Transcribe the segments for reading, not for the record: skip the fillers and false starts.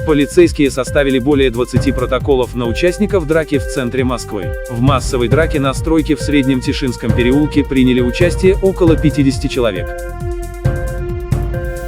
Полицейские составили более 20 протоколов на участников драки в центре Москвы. В массовой драке на стройке в Среднем Тишинском переулке приняли участие около 50 человек.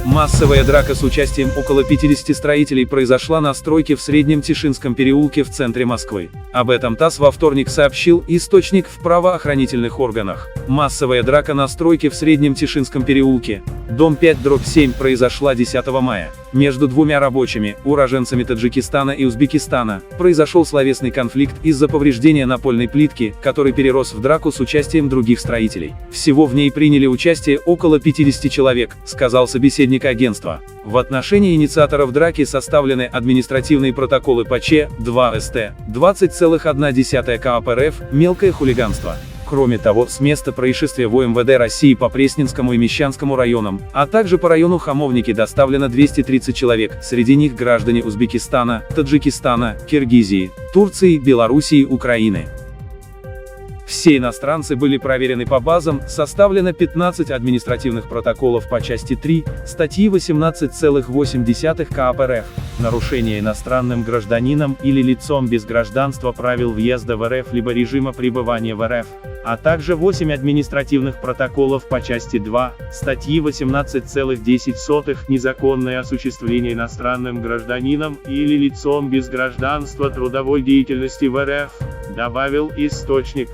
Массовая драка с участием около 50 строителей произошла на стройке в Среднем Тишинском переулке в центре Москвы. Об этом ТАСС во вторник сообщил источник в правоохранительных органах. Массовая драка на стройке в Среднем Тишинском переулке, дом 5/7, произошла 10 мая. Между двумя рабочими, уроженцами Таджикистана и Узбекистана, произошел словесный конфликт из-за повреждения напольной плитки, который перерос в драку с участием других строителей. Всего в ней приняли участие около 50 человек, сказал собеседник агентства. В отношении инициаторов драки составлены административные протоколы по Ч.2 СТ 20,1 КАП РФ «Мелкое хулиганство». Кроме того, с места происшествия в УМВД России по Пресненскому и Мещанскому районам, а также по району Хамовники доставлено 230 человек, среди них граждане Узбекистана, Таджикистана, Киргизии, Турции, Белоруссии, Украины. Все иностранцы были проверены по базам, составлено 15 административных протоколов по части 3, статьи 18,8 КАП РФ, нарушение иностранным гражданином или лицом без гражданства правил въезда в РФ либо режима пребывания в РФ, а также 8 административных протоколов по части 2, статьи 18,10 незаконное осуществление иностранным гражданином или лицом без гражданства трудовой деятельности в РФ, добавил источник.